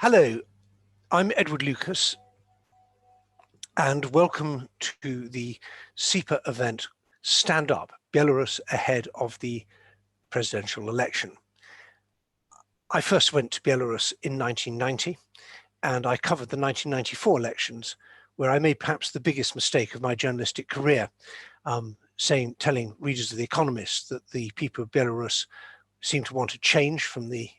Hello, I'm Edward Lucas, and welcome to the CEPA event, Stand Up, Belarus ahead of the presidential election. I first went to Belarus in 1990, and I covered the 1994 elections, where I made perhaps the biggest mistake of my journalistic career, telling readers of The Economist that the people of Belarus seemed to want a change from the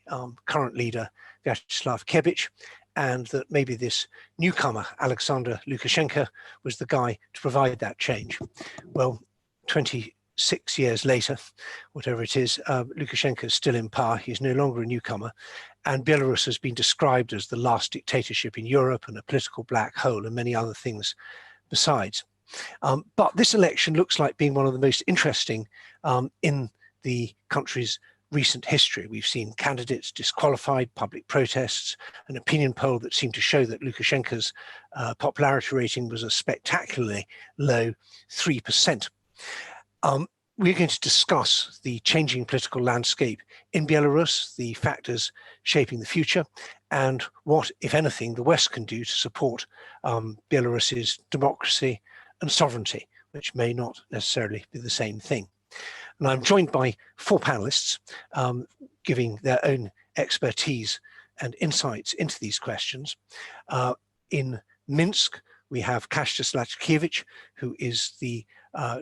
current leader, Vytis, and that maybe this newcomer, Alexander Lukashenko, was the guy to provide that change. Well, 26 years later, whatever it is, Lukashenko is still in power. He's no longer a newcomer. And Belarus has been described as the last dictatorship in Europe and a political black hole and many other things besides. But this election looks like being one of the most interesting in the country's recent history. We've seen candidates disqualified, public protests, an opinion poll that seemed to show that Lukashenko's popularity rating was a spectacularly low 3%. We're going to discuss the changing political landscape in Belarus, the factors shaping the future, and what, if anything, the West can do to support Belarus's democracy and sovereignty, which may not necessarily be the same thing. And I'm joined by four panelists giving their own expertise and insights into these questions. In Minsk, we have Katia, who is the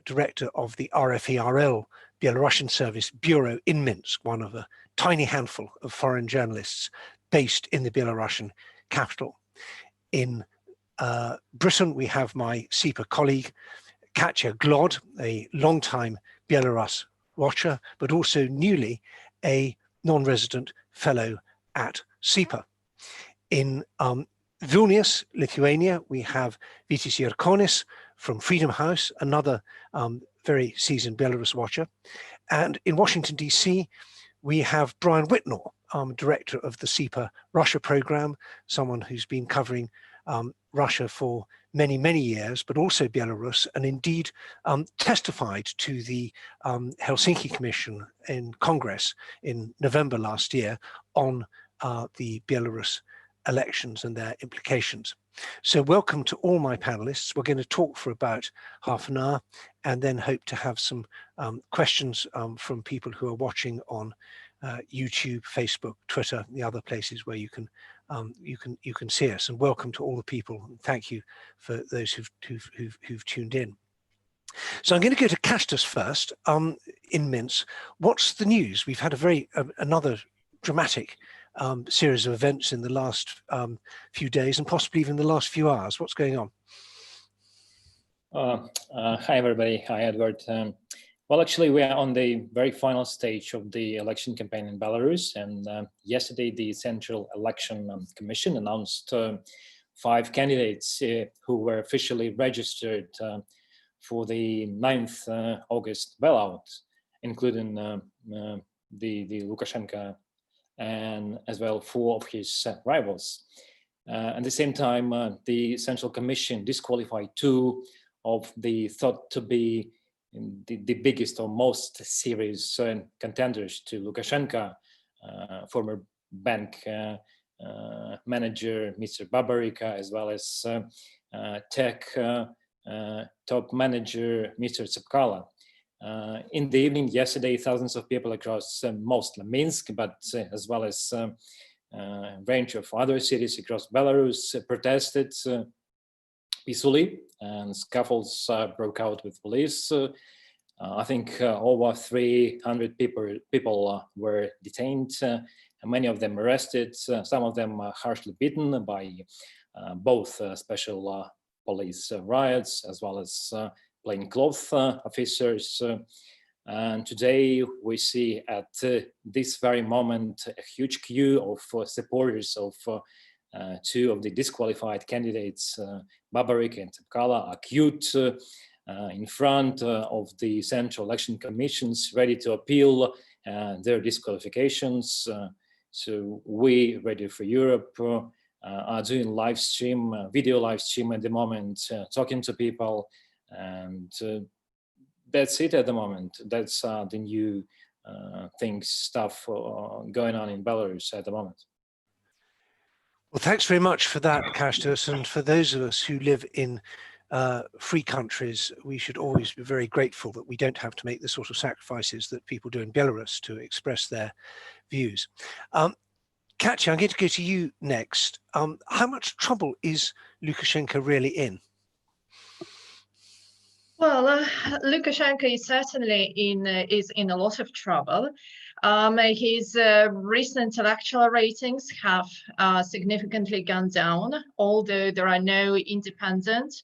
director of the RFERL Belarusian Service Bureau in Minsk, one of a tiny handful of foreign journalists based in the Belarusian capital. In Britain, we have my CEPA colleague, Katia Glod, a long-time Belarus watcher, but also newly a non-resident fellow at CEPA. In Vilnius, Lithuania, we have Vytis Jurkonis from Freedom House, another very seasoned Belarus watcher. And in Washington, DC, we have Brian Whitnall, director of the CEPA Russia program, someone who's been covering Russia for many years, but also Belarus, and indeed testified to the Helsinki Commission in Congress in November last year on the Belarus elections and their implications. So welcome to all my panelists. We're going to talk for about half an hour and then hope to have some questions from people who are watching on YouTube, Facebook, Twitter, the other places where you can see us. And welcome to all the people. And thank you for those who've tuned in. So I'm going to go to Kastas first. In Minsk, what's the news? We've had another dramatic series of events in the last few days and possibly even the last few hours. What's going on? Hi everybody. Hi Edward. Well, actually, we are on the very final stage of the election campaign in Belarus, and yesterday the Central Election Commission announced 5 candidates who were officially registered for the 9th August bailout, including the Lukashenko and as well 4 of his rivals. At the same time, the Central Commission disqualified 2 of the thought to be the biggest or most serious contenders to Lukashenko, former bank manager Mr. Babarika, as well as tech top manager Mr. Tsepkala. In the evening yesterday, thousands of people across mostly Minsk, but as well as a range of other cities across Belarus protested peacefully, and scuffles broke out with police. I think over 300 people were detained, and many of them arrested, some of them harshly beaten by both special police riots as well as plainclothes officers. And today we see at this very moment a huge queue of supporters of 2 of the disqualified candidates, Babarika and Tsepkala, are queued in front of the Central Election Commissions, ready to appeal their disqualifications. So we, Radio for Europe, are doing live stream, video live stream at the moment, talking to people, and that's it at the moment. That's the new stuff going on in Belarus at the moment. Well, thanks very much for that, Kastus. And for those of us who live in free countries, we should always be very grateful that we don't have to make the sort of sacrifices that people do in Belarus to express their views. Katia, I'm going to go to you next. How much trouble is Lukashenko really in? Well, Lukashenko is certainly is in a lot of trouble. His recent electoral ratings have significantly gone down, although there are no independent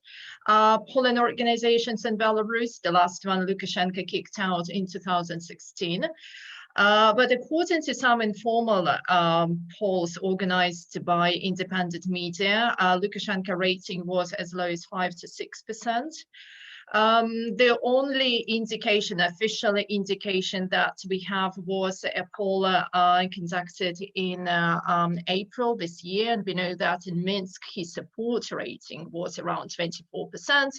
polling organizations in Belarus. The last one Lukashenko kicked out in 2016. But according to some informal polls organized by independent media, Lukashenko rating was as low as 5 to 6%. The only indication, official indication that we have was a poll conducted in April this year, and we know that in Minsk his support rating was around 24%,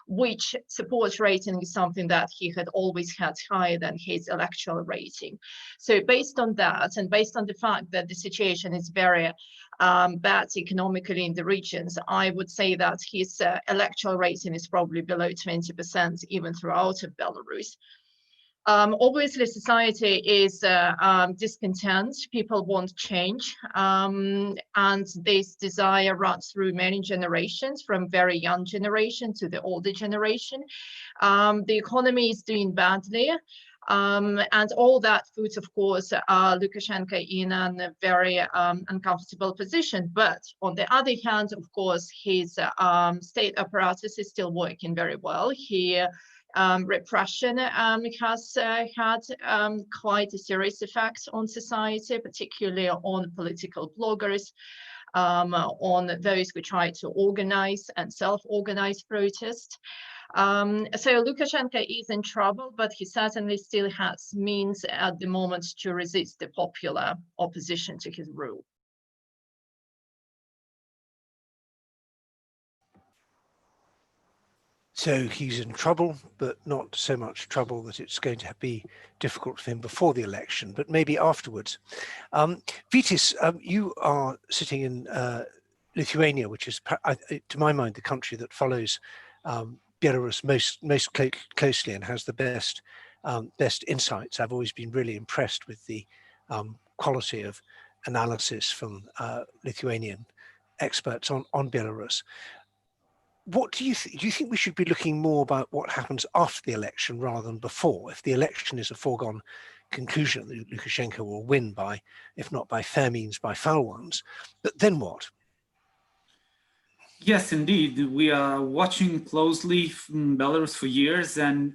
which support rating is something that he had always had higher than his electoral rating. So based on that, and based on the fact that the situation is very bad economically in the regions, I would say that his electoral rating is probably below 20% even throughout of Belarus. Obviously, society is discontent. People want change, and this desire runs through many generations, from very young generation to the older generation. The economy is doing badly. And all that puts, of course, Lukashenko in a very uncomfortable position. But on the other hand, of course, his state apparatus is still working very well. Repression has had quite a serious effect on society, particularly on political bloggers, on those who try to organize and self-organize protest. So Lukashenko is in trouble, but he certainly still has means at the moment to resist the popular opposition to his rule. So he's in trouble, but not so much trouble that it's going to be difficult for him before the election, but maybe afterwards. Vytis, you are sitting in Lithuania, which is, to my mind, the country that follows Belarus most closely and has the best insights. I've always been really impressed with the quality of analysis from Lithuanian experts on Belarus. What do you think we should be looking more about what happens after the election rather than before? If the election is a foregone conclusion, Lukashenko will win by, if not by fair means, by foul ones. But then what? Yes, indeed. We are watching closely from Belarus for years, and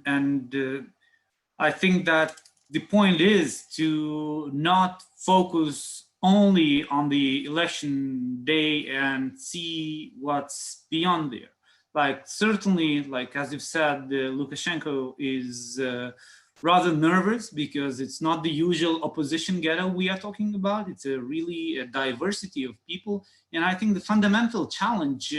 I think that the point is to not focus only on the election day and see what's beyond there. Like, certainly, like as you've said, Lukashenko is rather nervous because it's not the usual opposition ghetto we are talking about. It's really a diversity of people. And I think the fundamental challenge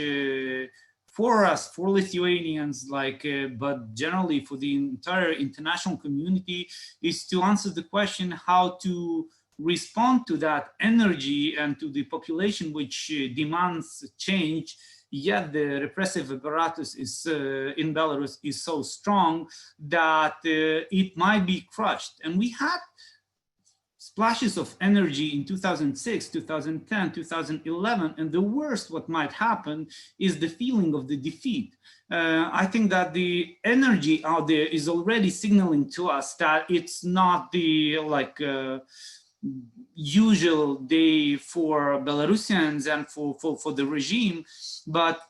for us, for Lithuanians, but generally for the entire international community, is to answer the question how to respond to that energy and to the population which demands change. Yet the repressive apparatus is in Belarus is so strong that it might be crushed. And we had splashes of energy in 2006, 2010, 2011, and the worst what might happen is the feeling of the defeat. I think that the energy out there is already signaling to us that it's not the usual day for Belarusians and for the regime, but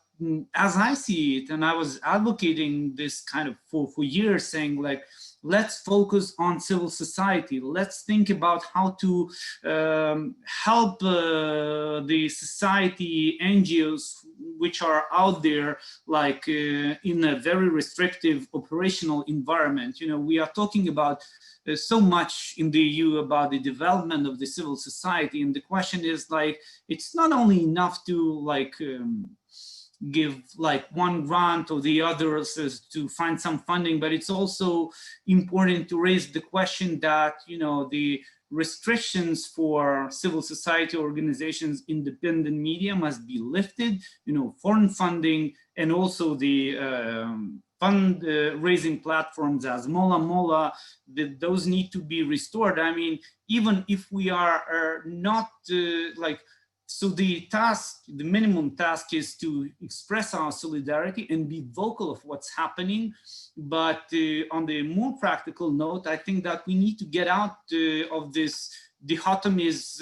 as I see it, and I was advocating this kind of for years, saying like, let's focus on civil society. Let's think about how to help the society NGOs which are out there, like in a very restrictive operational environment. You know, we are talking about so much in the EU about the development of the civil society, and the question is like, it's not only enough to like give like one grant or the other to find some funding, but it's also important to raise the question that, you know, the restrictions for civil society organizations, independent media must be lifted, foreign funding, and also the fund-raising platforms as Mola, those need to be restored. I mean, even if we are not so the minimum task is to express our solidarity and be vocal of what's happening. But on the more practical note, I think that we need to get out of this dichotomy's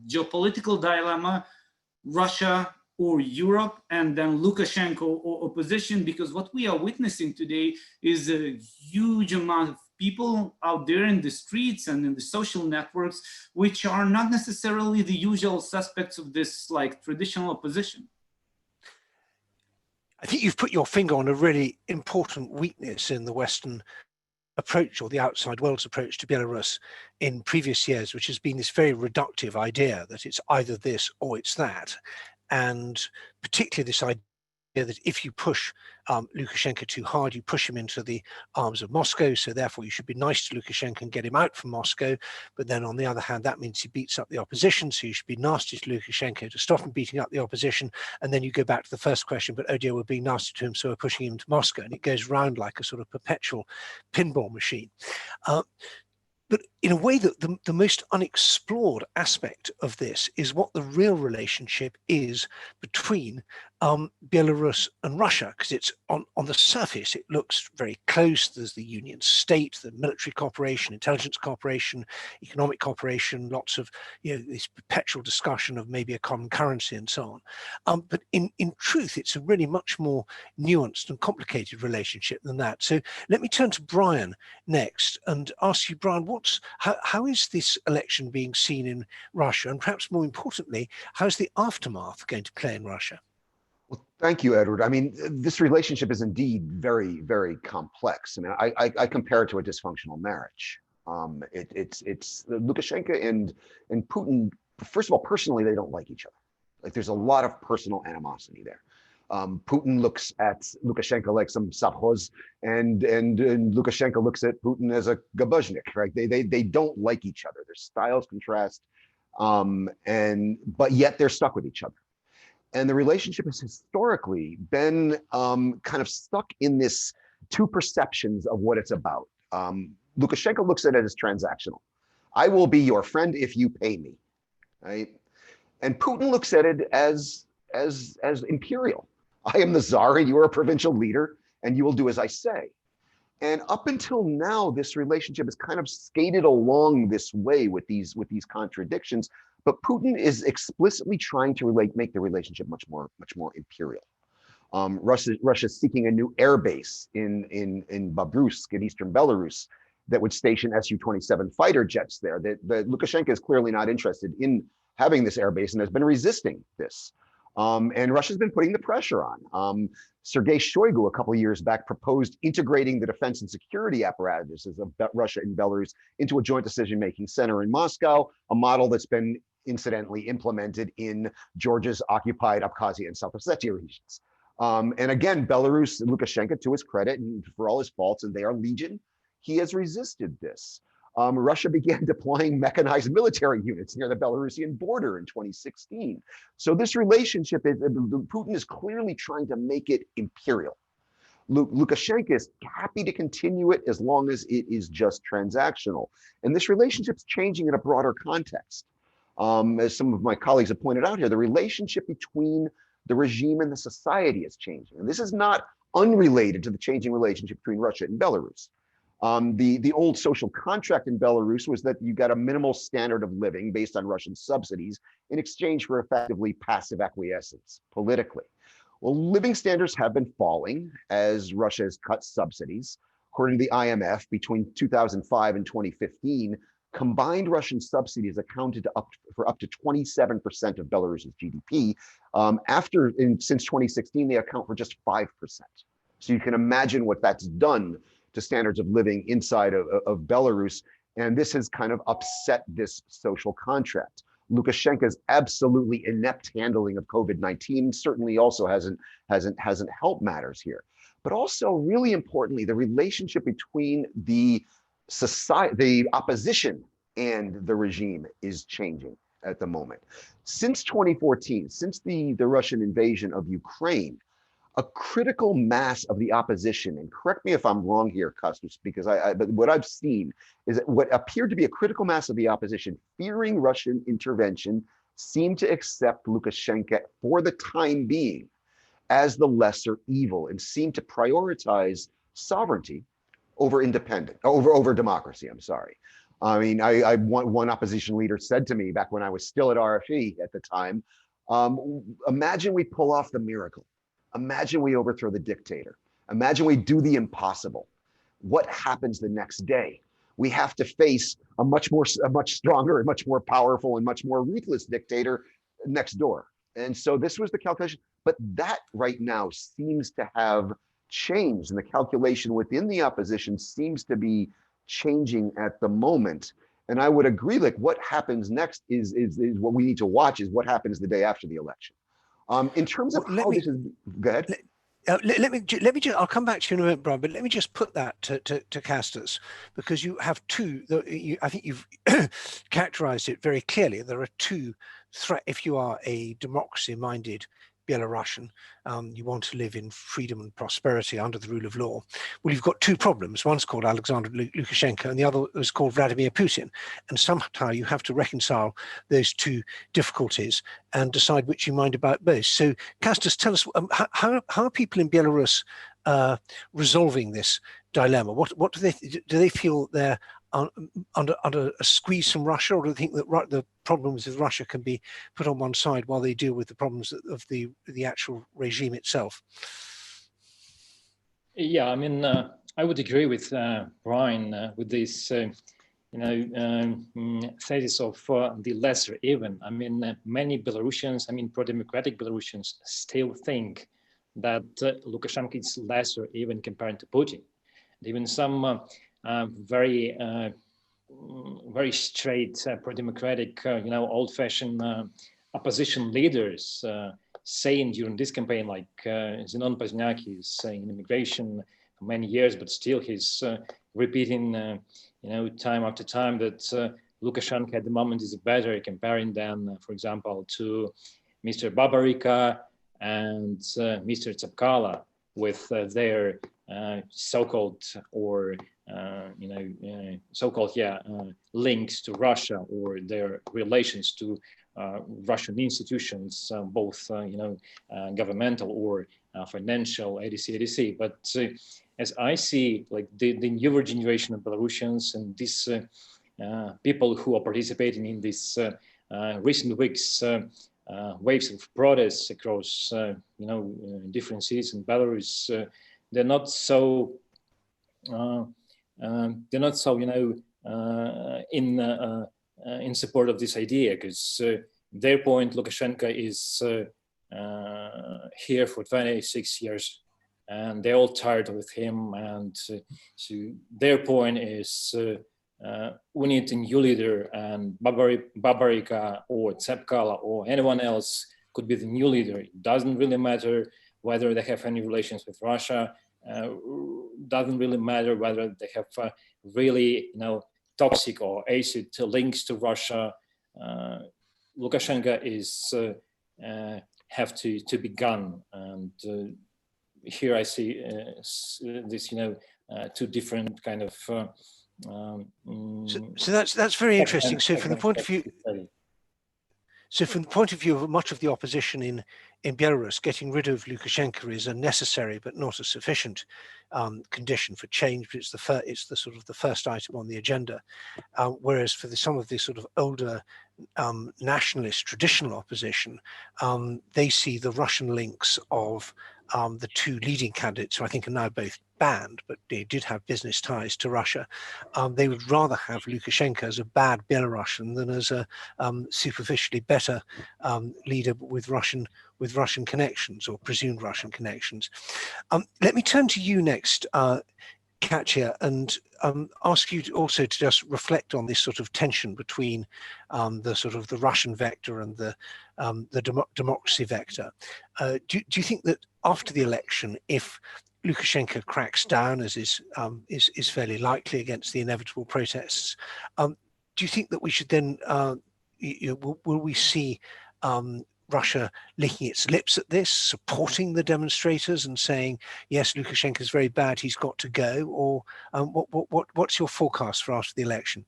geopolitical dilemma, Russia or Europe, and then Lukashenko or opposition, because what we are witnessing today is a huge amount of people out there in the streets and in the social networks, which are not necessarily the usual suspects of this traditional opposition. I think you've put your finger on a really important weakness in the Western approach, or the outside world's approach to Belarus in previous years, which has been this very reductive idea that it's either this or it's that. And particularly this idea that if you push Lukashenko too hard, you push him into the arms of Moscow. So therefore you should be nice to Lukashenko and get him out from Moscow. But then on the other hand, that means he beats up the opposition. So you should be nasty to Lukashenko to stop him beating up the opposition. And then you go back to the first question, but oh dear, we're being nasty to him, so we're pushing him to Moscow. And it goes round like a sort of perpetual pinball machine. But in a way, that the most unexplored aspect of this is what the real relationship is between Belarus and Russia, because it's on the surface, it looks very close. There's the Union state, the military cooperation, intelligence cooperation, economic cooperation, lots of, this perpetual discussion of maybe a common currency and so on. But in truth, it's a really much more nuanced and complicated relationship than that. So let me turn to Brian next and ask you, Brian, how is this election being seen in Russia? And perhaps more importantly, how's the aftermath going to play in Russia? Well, thank you, Edward. I mean, this relationship is indeed very, very complex. I mean, I compare it to a dysfunctional marriage. It's Lukashenko and Putin. First of all, personally, they don't like each other. Like, there's a lot of personal animosity there. Putin looks at Lukashenko like some savhoz, and Lukashenko looks at Putin as a gabuzhnik, right? They don't like each other. Their styles contrast, but yet they're stuck with each other. And the relationship has historically been kind of stuck in this two perceptions of what it's about. Lukashenko looks at it as transactional. I will be your friend if you pay me, right? And Putin looks at it as imperial. I am the czar and you are a provincial leader and you will do as I say. And up until now, this relationship has kind of skated along this way with these contradictions. But Putin is explicitly trying to make the relationship much more imperial. Russia's seeking a new air base in Babrusk in eastern Belarus that would station Su-27 fighter jets there. Lukashenko is clearly not interested in having this air base and has been resisting this. And Russia's been putting the pressure on. Sergei Shoigu a couple of years back proposed integrating the defense and security apparatuses of Russia and Belarus into a joint decision-making center in Moscow, a model that's been incidentally implemented in Georgia's occupied Abkhazia and South Ossetia regions. And again, Belarus, Lukashenko, to his credit, and for all his faults, and they are legion, he has resisted this. Russia began deploying mechanized military units near the Belarusian border in 2016. So this relationship, Putin is clearly trying to make it imperial. Lukashenko is happy to continue it as long as it is just transactional. And this relationship's changing in a broader context. As some of my colleagues have pointed out here, the relationship between the regime and the society is changing. And this is not unrelated to the changing relationship between Russia and Belarus. The old social contract in Belarus was that you got a minimal standard of living based on Russian subsidies in exchange for effectively passive acquiescence politically. Well, living standards have been falling as Russia has cut subsidies. According to the IMF, between 2005 and 2015, combined Russian subsidies accounted for up to 27% of Belarus's GDP. Since 2016, they account for just 5%. So you can imagine what that's done to standards of living inside of Belarus. And this has kind of upset this social contract. Lukashenko's absolutely inept handling of COVID-19 certainly also hasn't helped matters here. But also, really importantly, the relationship between the opposition and the regime is changing at the moment. Since 2014, since the Russian invasion of Ukraine, a critical mass of the opposition, and correct me if I'm wrong here, Kostas, because but what I've seen is that what appeared to be a critical mass of the opposition fearing Russian intervention seemed to accept Lukashenko for the time being as the lesser evil and seemed to prioritize sovereignty over over democracy. I'm sorry. I mean, one opposition leader said to me back when I was still at RFE at the time, imagine we pull off the miracle. Imagine we overthrow the dictator. Imagine we do the impossible. What happens the next day? We have to face a much stronger and much more powerful and much more ruthless dictator next door. And so this was the calculation, but that right now seems to have changed, and the calculation within the opposition seems to be changing at the moment. And I would agree, like what happens next is what we need to watch is what happens the day after the election. In terms of how this is, go ahead. Let me just, I'll come back to you in a minute, Brian, but let me just put that to Kostas, because you have two, I think you've characterized it very clearly. There are two threats. If you are a democracy-minded Belarusian, you want to live in freedom and prosperity under the rule of law. Well, you've got two problems. One's called Alexander Lukashenko and the other is called Vladimir Putin. And somehow you have to reconcile those two difficulties and decide which you mind about both. So Kostas, tell us, how are people in Belarus resolving this dilemma? What do they feel they're under a squeeze from Russia, or do they think that the problems with Russia can be put on one side while they deal with the problems of the actual regime itself? Yeah, I mean, I would agree with Brian with this, thesis of the lesser even. I mean, many Belarusians, pro-democratic Belarusians, still think that Lukashenko is lesser even compared to Putin. And even some very straight pro-democratic, old-fashioned opposition leaders saying during this campaign, like Zenon Pozniak is saying in immigration for many years, but still he's repeating, time after time that Lukashenko at the moment is better, comparing them, for example, to Mr. Babarika and Mr. Tsepkala with their so-called or links to Russia or their relations to Russian institutions, both governmental or financial, ADC. But as I see, like the newer generation of Belarusians and these people who are participating in this recent weeks waves of protests across different cities in Belarus, they're not so in support of this idea, because their point, Lukashenko is here for 26 years and they're all tired with him, and so their point is we need a new leader, and Babarika or Tsepkala or anyone else could be the new leader. It doesn't really matter whether they have any relations with Russia, doesn't really matter whether they have really toxic or acid links to Russia. Lukashenko is have to be gone, and here I see this two different kind of so that's very interesting. So from the point of view of much of the opposition in Belarus, getting rid of Lukashenko is a necessary but not a sufficient condition for change. But it's the sort of the first item on the agenda. Whereas for some of the sort of older nationalist traditional opposition, they see the Russian links of the two leading candidates, who I think are now both banned, but they did have business ties to Russia. They would rather have Lukashenko as a bad Belarusian than as a superficially better leader with Russian connections or presumed Russian connections. Let me turn to you next, Katia, and ask you also to just reflect on this sort of tension between the sort of the Russian vector and the democracy vector. Do you think that after the election, if Lukashenko cracks down, as is fairly likely against the inevitable protests, do you think that we should then, will we see Russia licking its lips at this, supporting the demonstrators and saying, yes, Lukashenko is very bad, he's got to go? Or what's your forecast for after the election?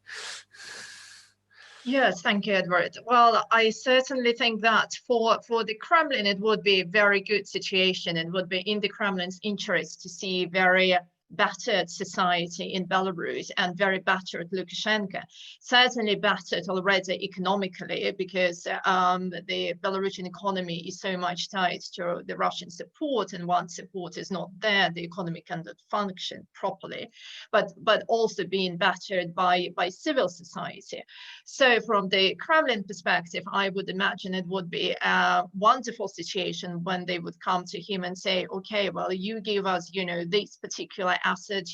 Yes, thank you, Edward. Well, I certainly think that for the Kremlin, it would be a very good situation. It would be in the Kremlin's interest to see very battered society in Belarus and very battered Lukashenko, certainly battered already economically, because the Belarusian economy is so much tied to the Russian support, and once support is not there, the economy cannot function properly, but also being battered by civil society. So from the Kremlin perspective, I would imagine it would be a wonderful situation when they would come to him and say, okay, well, you give us, this particular asset,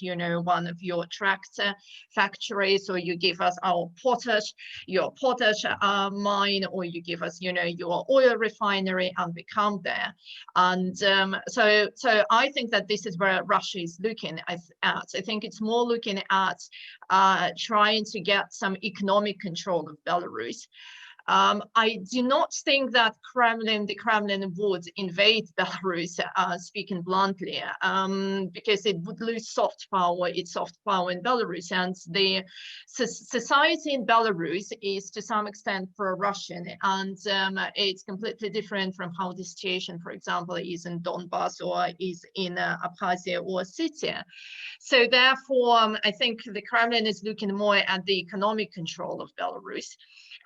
one of your tractor factories, or you give us your potash mine, or you give us, your oil refinery, and we come there. And so I think that this is where Russia is looking at. I think it's more looking at trying to get some economic control of Belarus. I do not think that the Kremlin would invade Belarus, speaking bluntly, because it would lose its soft power in Belarus, and the society in Belarus is to some extent pro-Russian, and it's completely different from how the situation, for example, is in Donbass or is in Abkhazia or Ossetia. So therefore, I think the Kremlin is looking more at the economic control of Belarus.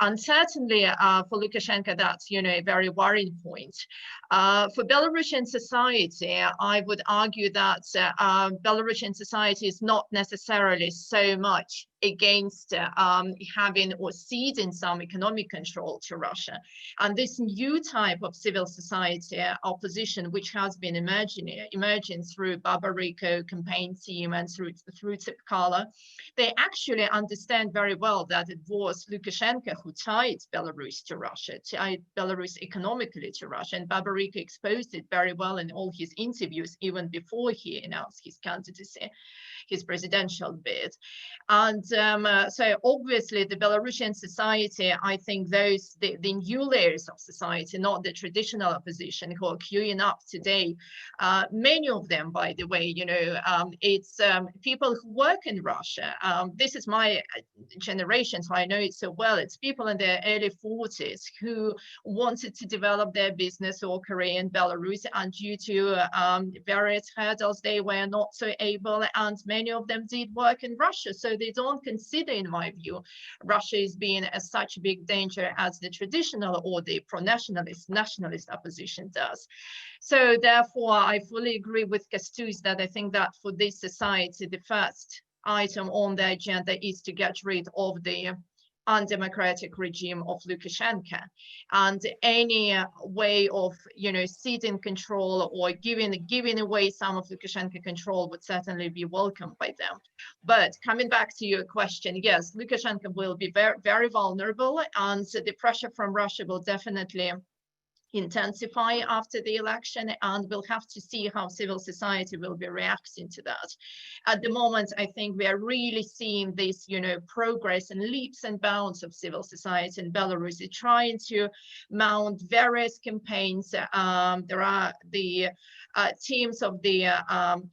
And certainly for Lukashenko, that's a very worrying point. For Belarusian society, I would argue that Belarusian society is not necessarily so much against having or ceding some economic control to Russia. And this new type of civil society opposition, which has been emerging through Babariko campaign team and through CEPA, they actually understand very well that it was Lukashenko who tied Belarus to Russia, tied Belarus economically to Russia, and Babariko exposed it very well in all his interviews, even before he announced his candidacy, his presidential bid. And so obviously the Belarusian society, I think the new layers of society, not the traditional opposition who are queuing up today, many of them, by the way, it's people who work in Russia. This is my generation, so I know it so well. It's people in their early 40s who wanted to develop their business or career in Belarus, and due to various hurdles, they were not so able, and many of them did work in Russia. So they don't consider, in my view, Russia as being such a big danger as the traditional or the nationalist opposition does. So therefore, I fully agree with Kastus that I think that for this society, the first item on the agenda is to get rid of the undemocratic regime of Lukashenko, and any way of ceding control or giving away some of Lukashenko control would certainly be welcomed by them. But coming back to your question, yes, Lukashenko will be very, very vulnerable, and the pressure from Russia will definitely intensify after the election, and we'll have to see how civil society will be reacting to that. At the moment, I think we are really seeing this, progress and leaps and bounds of civil society in Belarus, trying to mount various campaigns. There are the teams of the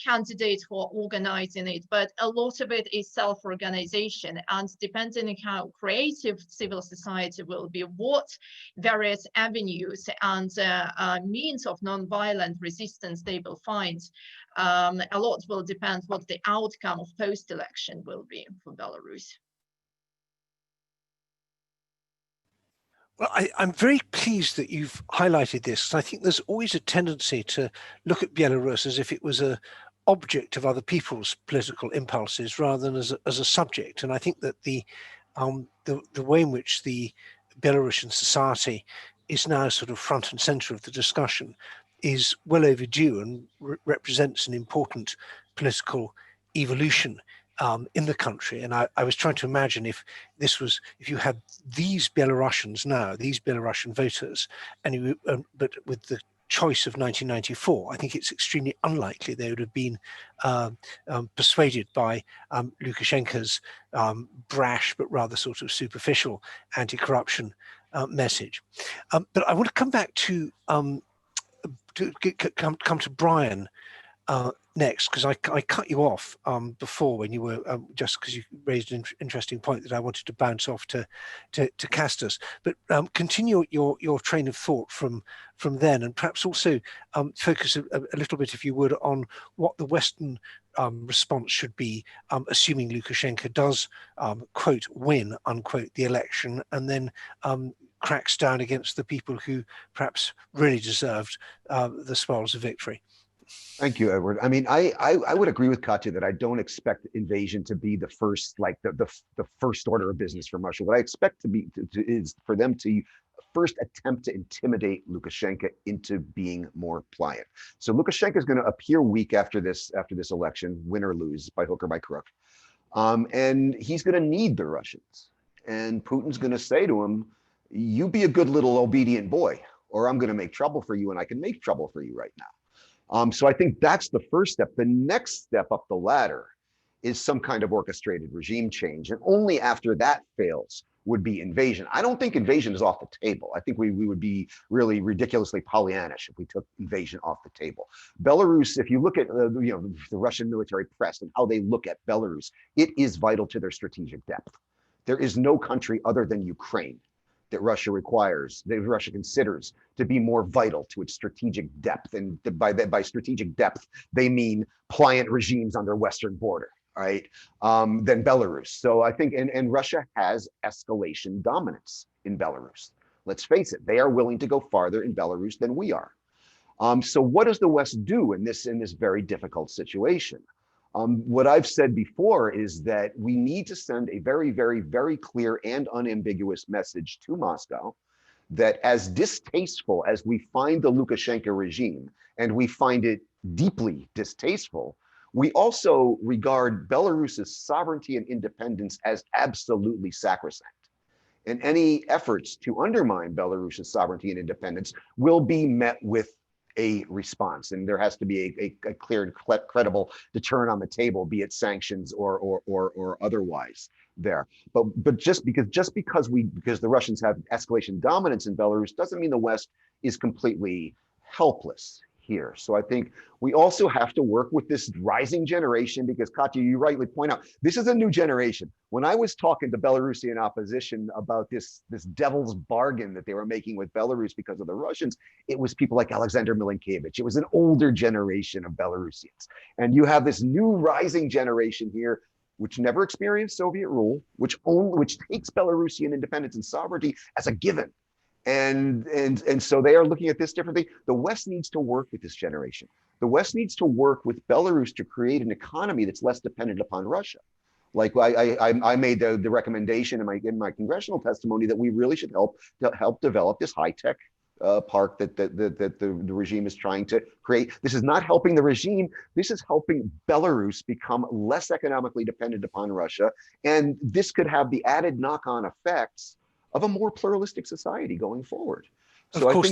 candidates who are organizing it, but a lot of it is self-organization, and depending on how creative civil society will be, what various avenues and means of non-violent resistance they will find, a lot will depend what the outcome of post-election will be for Belarus. Well, I'm very pleased that you've highlighted this. I think there's always a tendency to look at Belarus as if it was an object of other people's political impulses rather than as a subject. And I think that the way in which the Belarusian society is now sort of front and center of the discussion is well overdue and represents an important political evolution in the country. And I was trying to imagine if you had these Belarusians now, these Belarusian voters, and but with the choice of 1994. I think it's extremely unlikely they would have been persuaded by Lukashenko's brash but rather sort of superficial anti-corruption message. But I want to come back to come to Brian next, because I cut you off before when you were just because you raised an interesting point that I wanted to bounce off to Castus. But continue your train of thought from then, and perhaps also focus a little bit, if you would, on what the Western response should be, assuming Lukashenko does quote win unquote the election, and then cracks down against the people who perhaps really deserved the spoils of victory. Thank you, Edward. I mean, I would agree with Katia that I don't expect invasion to be the first, like the first order of business from Russia. What I expect to be is for them to first attempt to intimidate Lukashenko into being more pliant. So Lukashenko is going to appear weak after this election, win or lose, by hook or by crook, and he's going to need the Russians. And Putin's going to say to him, "You be a good little obedient boy, or I'm going to make trouble for you, and I can make trouble for you right now." So I think that's the first step. The next step up the ladder is some kind of orchestrated regime change. And only after that fails would be invasion. I don't think invasion is off the table. I think we would be really ridiculously Pollyannish if we took invasion off the table. Belarus, if you look at the Russian military press and how they look at Belarus, it is vital to their strategic depth. There is no country other than Ukraine that Russia requires, that Russia considers to be more vital to its strategic depth. And by strategic depth, they mean pliant regimes on their western border, right? Than Belarus. So I think, and Russia has escalation dominance in Belarus. Let's face it, they are willing to go farther in Belarus than we are. So what does the West do in this very difficult situation? What I've said before is that we need to send a very, very, very clear and unambiguous message to Moscow that as distasteful as we find the Lukashenko regime, and we find it deeply distasteful, we also regard Belarus's sovereignty and independence as absolutely sacrosanct. And any efforts to undermine Belarus's sovereignty and independence will be met with a response, and there has to be a clear and credible deterrent on the table, be it sanctions or otherwise there. But just because the Russians have escalation dominance in Belarus doesn't mean the West is completely helpless here. So I think we also have to work with this rising generation, because Katia, you rightly point out, this is a new generation. When I was talking to Belarusian opposition about this devil's bargain that they were making with Belarus because of the Russians, it was people like Alexander Milinkevich. It was an older generation of Belarusians. And you have this new rising generation here, which never experienced Soviet rule, which takes Belarusian independence and sovereignty as a given. And so they are looking at this differently. The West needs to work with this generation. The West needs to work with Belarus to create an economy that's less dependent upon Russia. Like I made the recommendation in my congressional testimony that we really should help develop this high-tech park that the regime is trying to create. This is not helping the regime. This is helping Belarus become less economically dependent upon Russia. And this could have the added knock-on effects of a more pluralistic society going forward. So of course,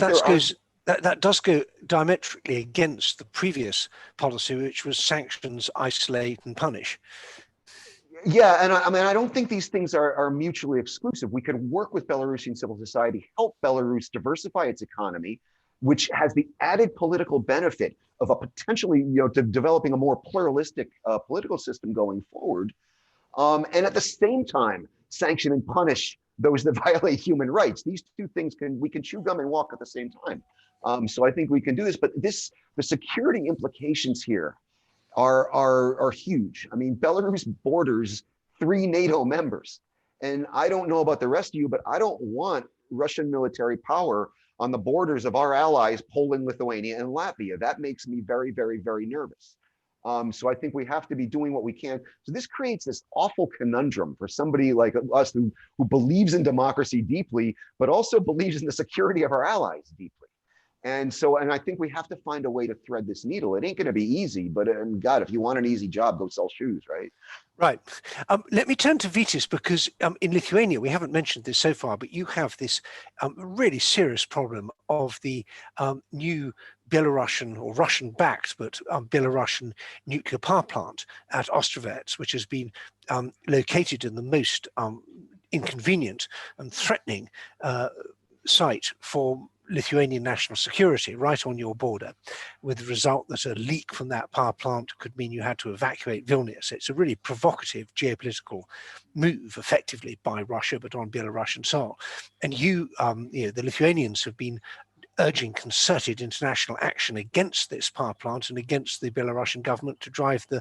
that does go diametrically against the previous policy, which was sanctions, isolate, and punish. Yeah, and I mean, I don't think these things are mutually exclusive. We could work with Belarusian civil society, help Belarus diversify its economy, which has the added political benefit of a potentially, developing a more pluralistic political system going forward, and at the same time sanction and punish those that violate human rights. These two things we can chew gum and walk at the same time. So I think we can do this, but the security implications here are huge. I mean, Belarus borders 3 NATO members. And I don't know about the rest of you, but I don't want Russian military power on the borders of our allies, Poland, Lithuania, and Latvia. That makes me very, very, very nervous. So I think we have to be doing what we can. So this creates this awful conundrum for somebody like us who believes in democracy deeply, but also believes in the security of our allies deeply. And so, and I think we have to find a way to thread this needle. It ain't going to be easy, but God, if you want an easy job, go sell shoes, right? Right. Let me turn to Vytis, because in Lithuania, we haven't mentioned this so far, but you have this really serious problem of the new Belarusian or Russian-backed, but Belarusian nuclear power plant at Ostrovets, which has been located in the most inconvenient and threatening site for Lithuanian national security, right on your border, with the result that a leak from that power plant could mean you had to evacuate Vilnius. It's a really provocative geopolitical move, effectively, by Russia, but on Belarusian soil. And you know, the Lithuanians have been urging concerted international action against this power plant and against the Belarusian government to drive the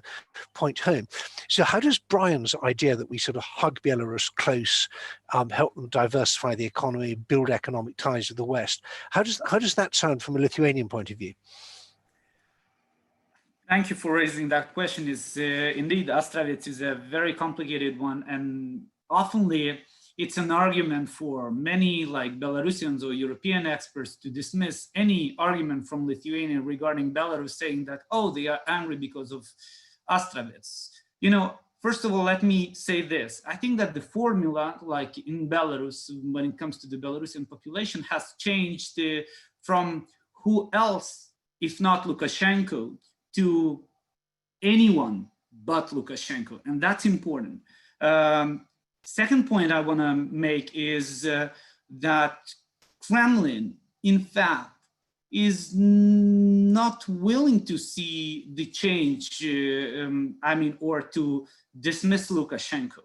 point home. So how does Brian's idea that we sort of hug Belarus close, help them diversify the economy, build economic ties with the West, how does that sound from a Lithuanian point of view? Thank you for raising that question. Is indeed, Ostrovets is a very complicated one, and oftenly it's an argument for many like Belarusians or European experts to dismiss any argument from Lithuania regarding Belarus, saying that, oh, they are angry because of Ostrovets. You know, first of all, let me say this. I think that the formula, like in Belarus, when it comes to the Belarusian population, has changed from who else, if not Lukashenko, to anyone but Lukashenko, and that's important. Second point I want to make is that Kremlin, in fact, is not willing to see the change, or to dismiss Lukashenko.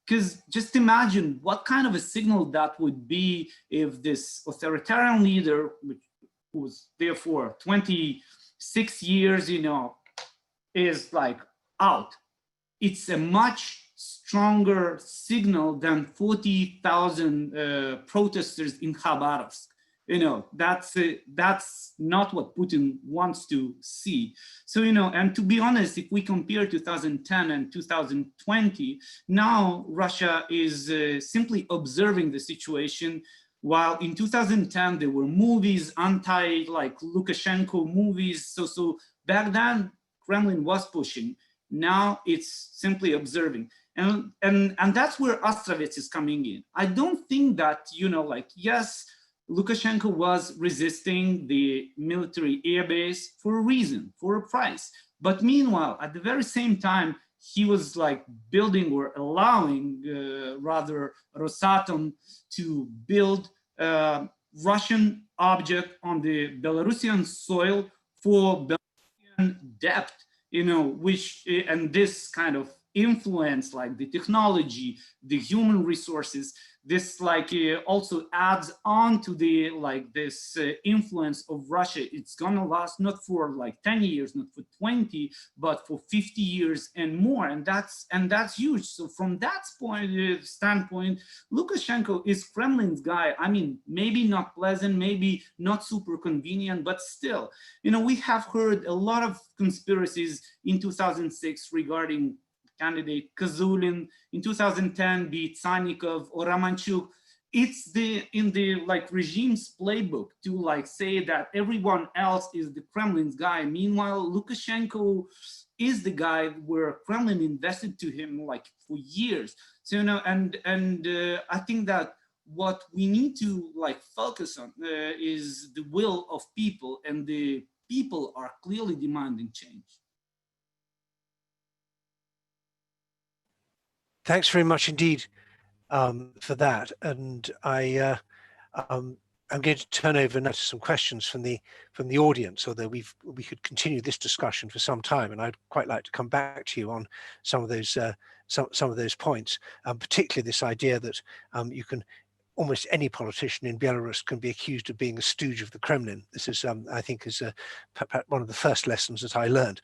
Because just imagine what kind of a signal that would be if this authoritarian leader, who was there for 26 years, you know, is like out. It's a much stronger signal than 40,000 protesters in Khabarovsk. You know, that's not what Putin wants to see. So, you know, and to be honest, if we compare 2010 and 2020, now Russia is simply observing the situation, while in 2010 there were movies, like Lukashenko movies. So back then Kremlin was pushing. Now it's simply observing. And that's where Ostrovets is coming in. I don't think that, you know, like, yes, Lukashenko was resisting the military airbase for a reason, for a price. But meanwhile, at the very same time, he was like building or allowing rather Rosatom to build Russian object on the Belarusian soil for Belarusian debt, you know, which, and this kind of influence, like the technology, the human resources, this like also adds on to the like this influence of Russia. It's gonna last not for like 10 years, not for 20, but for 50 years and more, and that's huge. So from that standpoint, Lukashenko is Kremlin's guy. I mean, maybe not pleasant, maybe not super convenient, but still, you know, we have heard a lot of conspiracies in 2006 regarding candidate Kazulin, in 2010 be it Sannikov or Ramanchuk. It's in the like regime's playbook to like say that everyone else is the Kremlin's guy. Meanwhile, Lukashenko is the guy where Kremlin invested to him like for years. So, you know, and I think that what we need to like focus on is the will of people, and the people are clearly demanding change. Thanks very much indeed for that. And I'm going to turn over now to some questions from the audience, although we could continue this discussion for some time, and I'd quite like to come back to you on some of those points, particularly this idea that you can almost any politician in Belarus can be accused of being a stooge of the Kremlin. This is, I think, is one of the first lessons that I learned.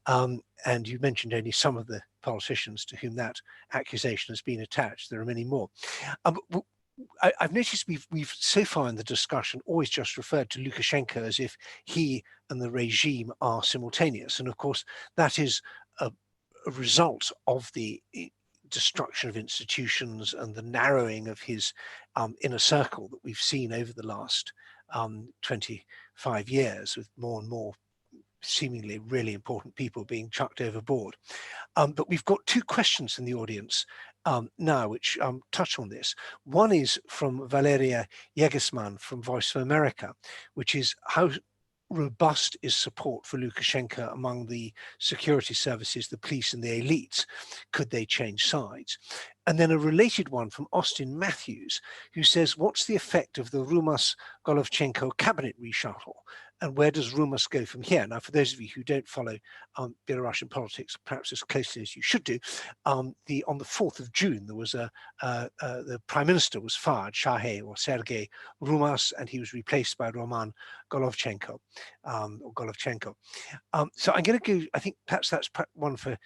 And you mentioned only some of the politicians to whom that accusation has been attached. There are many more. I've noticed we've so far in the discussion always just referred to Lukashenko as if he and the regime are simultaneous. And of course, that is a result of the destruction of institutions and the narrowing of his inner circle that we've seen over the last 25 5 years, with more and more seemingly really important people being chucked overboard. But we've got two questions in the audience now which touch on this. One is from Valeria Yegesman from Voice of America, which is how robust is support for Lukashenko among the security services, the police and the elites? Could they change sides? And then a related one from Austin Matthews, who says, what's the effect of the Rumas-Golovchenko cabinet reshuffle? And where does Rumas go from here? Now, for those of you who don't follow Belarusian politics, perhaps as closely as you should do, on the 4th of June, there was the Prime Minister was fired, Sergei Rumas, and he was replaced by Roman Golovchenko, or Golovchenko. So I'm going to go, I think perhaps that's one for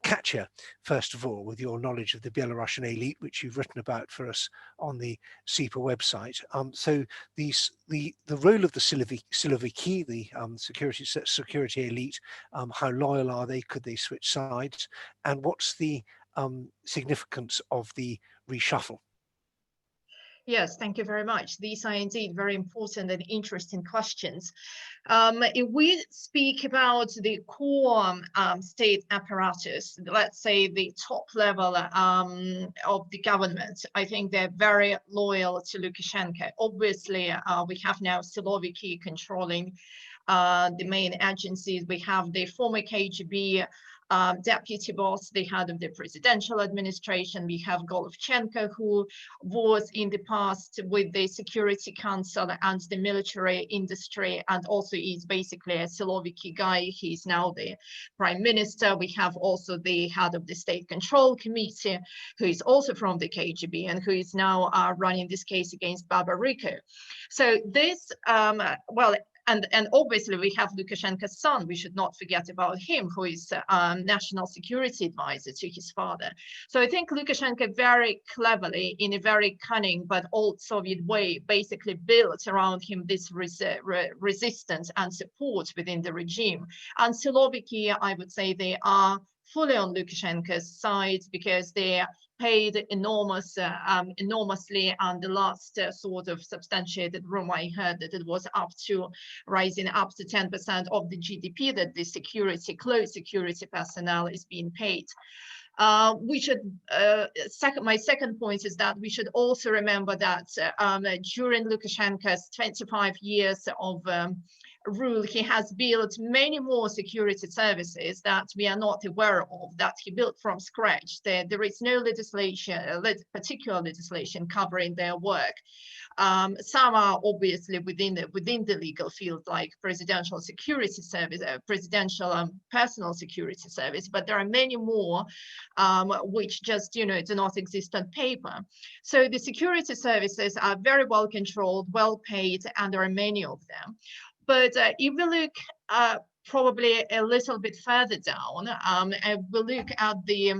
Katia, first of all, with your knowledge of the Belarusian elite, which you've written about for us on the CEPA website. So the role of the Siloviki, the security elite, how loyal are they? Could they switch sides? And what's the significance of the reshuffle? Yes, thank you very much. These are indeed very important and interesting questions. If we speak about the core state apparatus, let's say the top level of the government, I think they're very loyal to Lukashenko. Obviously, we have now Siloviki controlling the main agencies. We have the former KGB deputy boss, the head of the presidential administration. We have Golovchenko, who was in the past with the Security Council and the military industry, and also is basically a Siloviki guy. He's now the prime minister. We have also the head of the State Control Committee, who is also from the KGB and who is now running this case against Babariko. So this, well, and obviously we have Lukashenko's son. We should not forget about him, who is national security advisor to his father. So I think Lukashenko very cleverly, in a very cunning but old Soviet way, basically built around him this resistance and support within the regime. And Siloviki, I would say they are fully on Lukashenko's side because they paid enormously, and the last sort of substantiated rumor I heard that it was rising up to 10% of the GDP that the close security personnel is being paid. We should, my second point is that we should also remember that during Lukashenko's 25 years of rule, he has built many more security services that we are not aware of, that he built from scratch. There is no particular legislation covering their work. Some are obviously within the legal field, like presidential security service, presidential personal security service, but there are many more which just, do not exist on paper. So the security services are very well controlled, well paid, and there are many of them. But if we look probably a little bit further down, and we look at the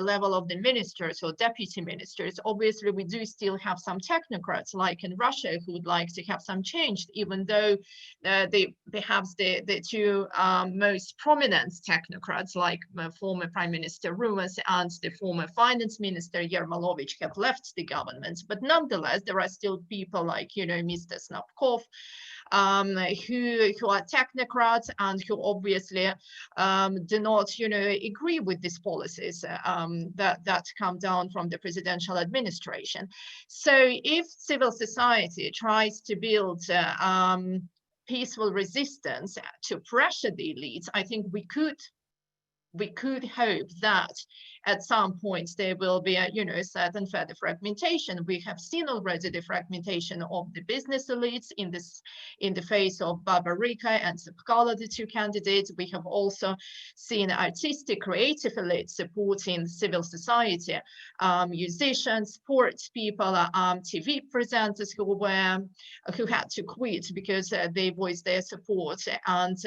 level of the ministers or deputy ministers, obviously we do still have some technocrats, like in Russia, who would like to have some change, even though perhaps the two most prominent technocrats, like former Prime Minister Rumas and the former finance minister Yermolovich, have left the government. But nonetheless, there are still people like Mr. Snapkov, who are technocrats and who obviously do not, agree with these policies that come down from the presidential administration. So if civil society tries to build peaceful resistance to pressure the elites, I think we could hope that at some point there will be a certain further fragmentation. We have seen already the fragmentation of the business elites in the face of Babariko and Tsepkalo, the two candidates. We have also seen artistic, creative elites supporting civil society, musicians, sports people, TV presenters who had to quit because they voiced their support and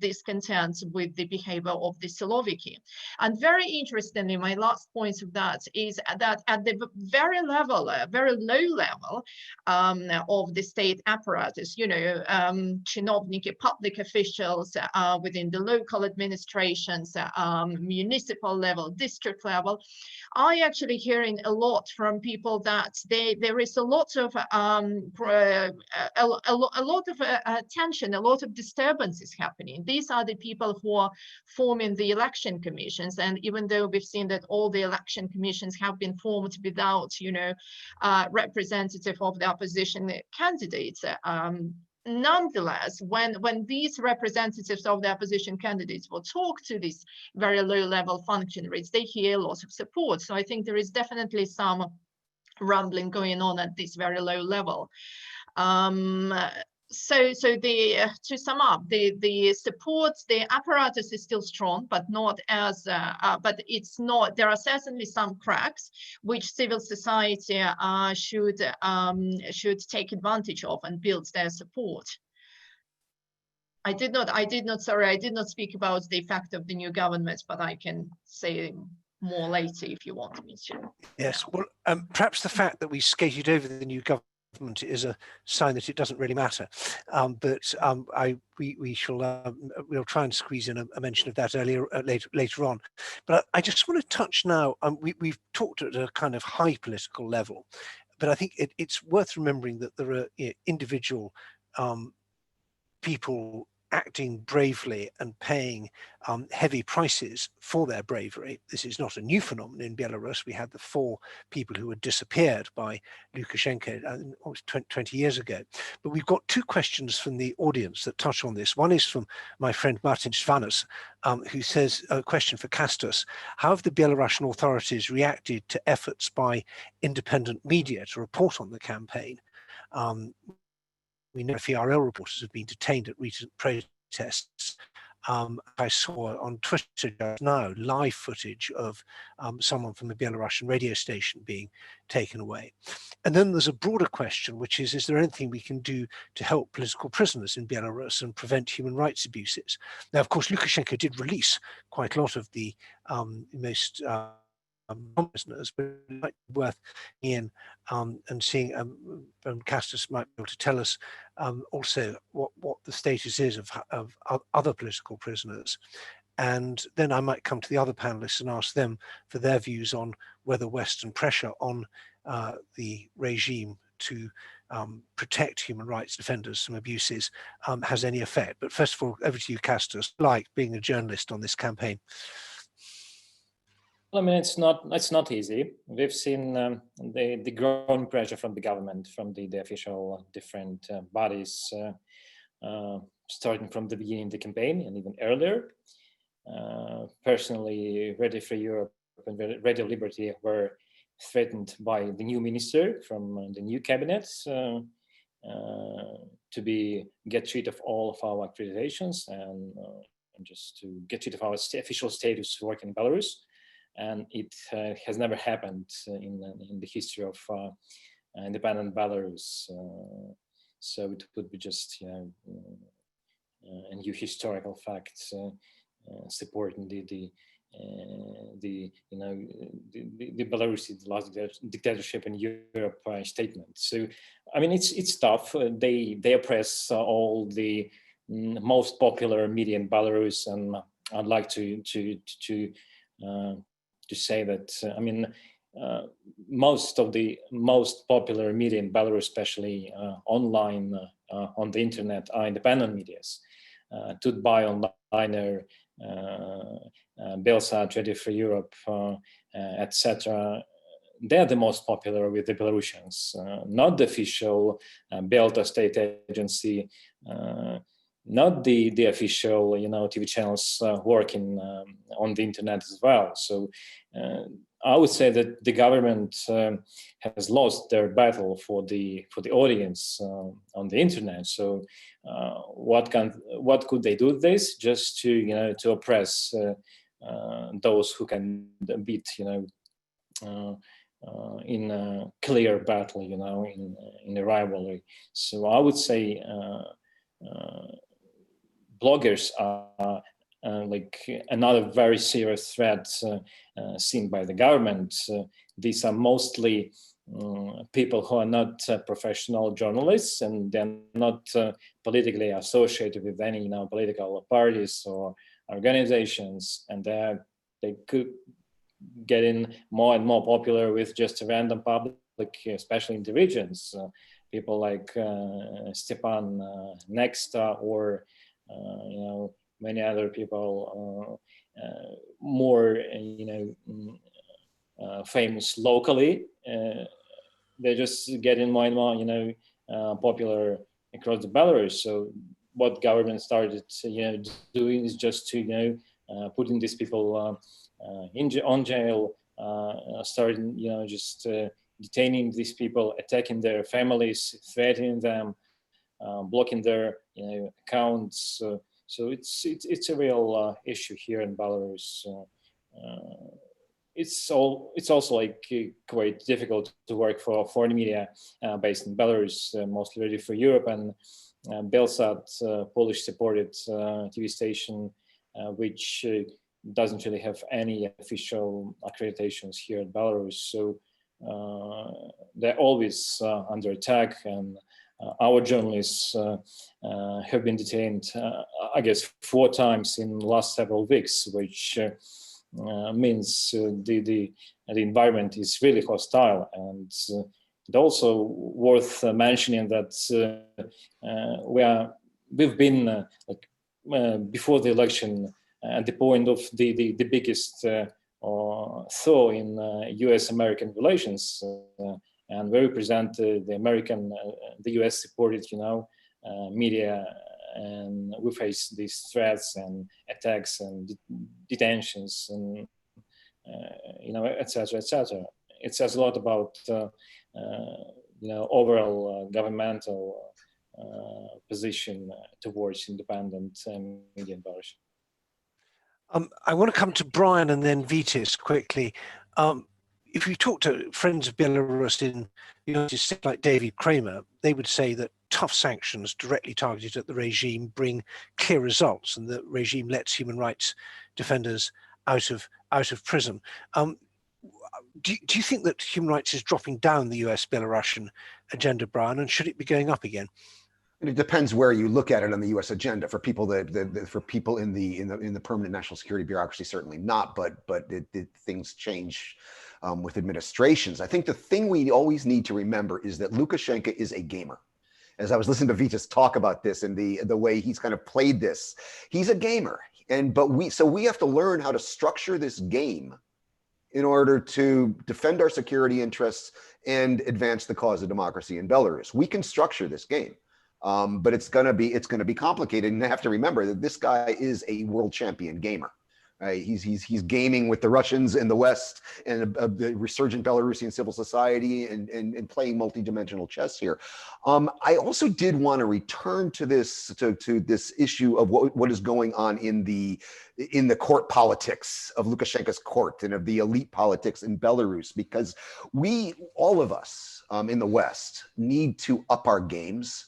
discontent with the behavior of the Siloviki. And very interestingly, my last point of that is that at the very level, very low level of the state apparatus, you know, chinovniki, public officials within the local administrations, municipal level, district level, I actually hearing a lot from people that there is a lot of tension, a lot of disturbances happening. These are the people who are forming the election commissions, and even though we've seen that all the election commissions have been formed without, you know, representative of the opposition candidates, nonetheless, when these representatives of the opposition candidates will talk to these very low-level functionaries, they hear a lot of support. So I think there is definitely some rumbling going on at this very low level. To sum up, the support, the apparatus is still strong, but not as, but it's not, there are certainly some cracks which civil society should take advantage of and build their support. I did not speak about the effect of the new government, but I can say more later if you want me to. Yes, well, perhaps the fact that we skated over the new government is a sign that it doesn't really matter, we'll try and squeeze in a mention of that later on. But I just want to touch now. We've talked at a kind of high political level, but I think it's worth remembering that there are, you know, individual people acting bravely and paying heavy prices for their bravery. This is not a new phenomenon in Belarus. We had the 4 people who were disappeared by Lukashenko almost 20 years ago. But we've got 2 questions from the audience that touch on this. One is from my friend Martin Schvanas, who says, a question for Kastus: how have the Belarusian authorities reacted to efforts by independent media to report on the campaign? We know FERL reporters have been detained at recent protests. I saw on Twitter just now live footage of someone from the Belarusian radio station being taken away. And then there's a broader question, which is there anything we can do to help political prisoners in Belarus and prevent human rights abuses? Now, of course, Lukashenko did release quite a lot of the most prisoners, but it might be worth in and seeing, Kastus might be able to tell us also what the status is of other political prisoners. And then I might come to the other panelists and ask them for their views on whether Western pressure on the regime to protect human rights defenders from abuses has any effect. But first of all, over to you, Kastus, like being a journalist on this campaign. Well, I mean, it's not easy. We've seen the growing pressure from the government, from the official different bodies, starting from the beginning of the campaign and even earlier. Personally, Ready for Europe and Radio Liberty were threatened by the new minister from the new cabinet to get rid of all of our accreditations and just to get rid of our official status working in Belarus. And it has never happened in the history of independent Belarus. So it would be just, you know, a new historical fact supporting the Belarusian last dictatorship in Europe statement. So I mean, it's tough. They oppress all the most popular media in Belarus, and I'd like to say that I mean, most of the most popular media in Belarus, especially online on the internet, are independent medias. Tutbay Onliner, Belsat, Ready for Europe, etc. They're the most popular with the Belarusians, not the official Belta state agency, not the official, you know, TV channels working on the internet as well. So I would say that the government has lost their battle for the audience on the internet. So what could they do with this? Just to, you know, to oppress those who can beat, you know, in a clear battle, you know, in a rivalry. So I would say bloggers are like another very serious threat seen by the government. These are mostly people who are not professional journalists, and they're not politically associated with any political parties or organizations, and they could get in more and more popular with just a random public, especially in the regions. People like Stepan Nexta or many other people more famous locally. They're just getting more and more popular across the Belarus. So what government started doing is just to putting these people on jail, starting just detaining these people, attacking their families, threatening them, blocking their accounts. So it's a real issue here in Belarus. It's also like quite difficult to work for foreign media based in Belarus, mostly ready for Europe, and Belsat, Polish-supported TV station, which doesn't really have any official accreditations here in Belarus. So they're always under attack, and our journalists have been detained, I guess, 4 times in the last several weeks, which means the environment is really hostile. And it's also worth mentioning that we've been before the election at the point of the biggest thaw in U.S.-American relations, and we represent the U.S.-supported, media, and we face these threats and attacks and detentions and etc., etc. It says a lot about overall governmental position towards independent media in Belarus. I want to come to Brian and then Vytis quickly. If you talk to friends of Belarus in the United States, like David Kramer, they would say that tough sanctions directly targeted at the regime bring clear results, and the regime lets human rights defenders out of prison. Do you think that human rights is dropping down the US-Belarusian agenda, Brian, and should it be going up again? It depends where you look at it on the U.S. agenda. For people for people in the permanent national security bureaucracy, certainly not. But things change with administrations. I think the thing we always need to remember is that Lukashenko is a gamer. As I was listening to Vytis talk about this and the way he's kind of played this, he's a gamer. But we have to learn how to structure this game in order to defend our security interests and advance the cause of democracy in Belarus. We can structure this game. But it's gonna be complicated, and you have to remember that this guy is a world champion gamer. Right? He's gaming with the Russians in the West and the resurgent Belarusian civil society and playing multi-dimensional chess here. I also did want to return to this this issue of what is going on in the court politics of Lukashenko's court and of the elite politics in Belarus, because all of us in the West need to up our games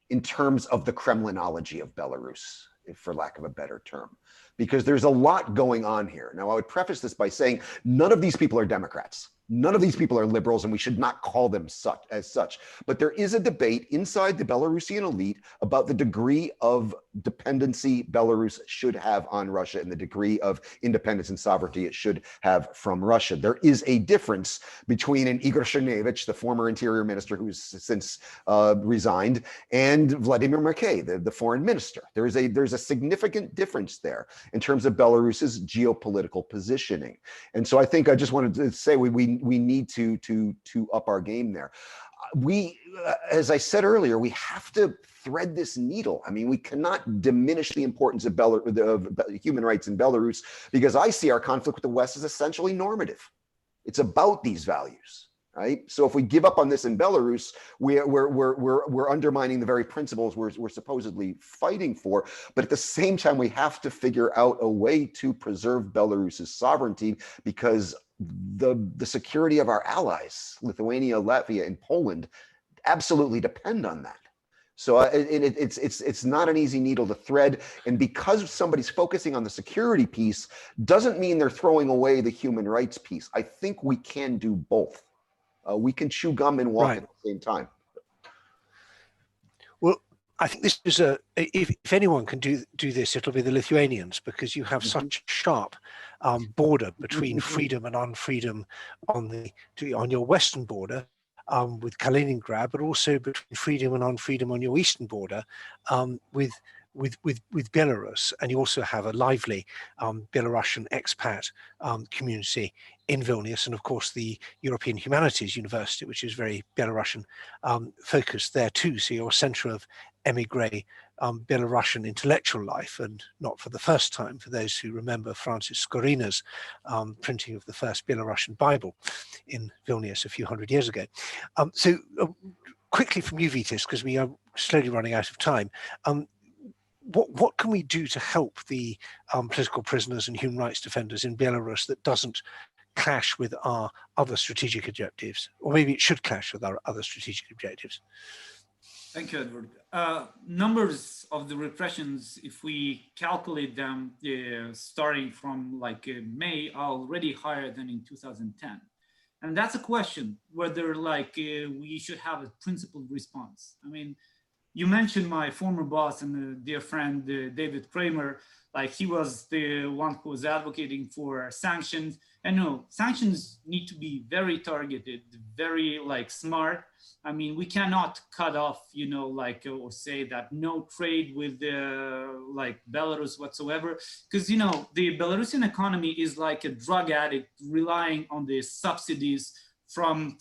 in terms of the Kremlinology of Belarus, for lack of a better term, because there's a lot going on here. Now, I would preface this by saying none of these people are Democrats. None of these people are liberals, and we should not call them as such. But there is a debate inside the Belarusian elite about the degree of dependency Belarus should have on Russia and the degree of independence and sovereignty it should have from Russia. There is a difference between an Igor Shynevich, the former interior minister who's since resigned, and Vladimir Merkey, the foreign minister. There's a significant difference there in terms of Belarus's geopolitical positioning. And so I think I just wanted to say we need to up our game there. As I said earlier, we have to thread this needle. I mean, we cannot diminish the importance of human rights in Belarus, because I see our conflict with the West as essentially normative. It's about these values. Right? So if we give up on this in Belarus, we're undermining the very principles we're supposedly fighting for. But at the same time, we have to figure out a way to preserve Belarus's sovereignty, because the security of our allies, Lithuania, Latvia, and Poland, absolutely depend on that. So it's not an easy needle to thread. And because somebody's focusing on the security piece doesn't mean they're throwing away the human rights piece. I think we can do both. We can chew gum and walk at the same time. Well, I think this is if anyone can do this, it'll be the Lithuanians, because you have such a sharp border between freedom and unfreedom on your western border with Kaliningrad, but also between freedom and unfreedom on your eastern border with Belarus. And you also have a lively Belarusian expat community in Vilnius, and of course the European Humanities University, which is very Belarusian focused there too. So you're a centre of emigre Belarusian intellectual life, and not for the first time, for those who remember Francis Skorina's printing of the first Belarusian Bible in Vilnius a few hundred years ago. So quickly from you, Vytis, because we are slowly running out of time. What can we do to help the political prisoners and human rights defenders in Belarus that doesn't clash with our other strategic objectives? Or maybe it should clash with our other strategic objectives. Thank you, Edward. Numbers of the repressions, if we calculate them starting from like May, are already higher than in 2010. And that's a question whether like we should have a principled response. I mean, you mentioned my former boss and dear friend, David Kramer, like he was the one who was advocating for sanctions. And no, sanctions need to be very targeted, very like smart. I mean, we cannot cut off, you know, like, or say that no trade with like Belarus whatsoever, because, you know, the Belarusian economy is like a drug addict relying on the subsidies from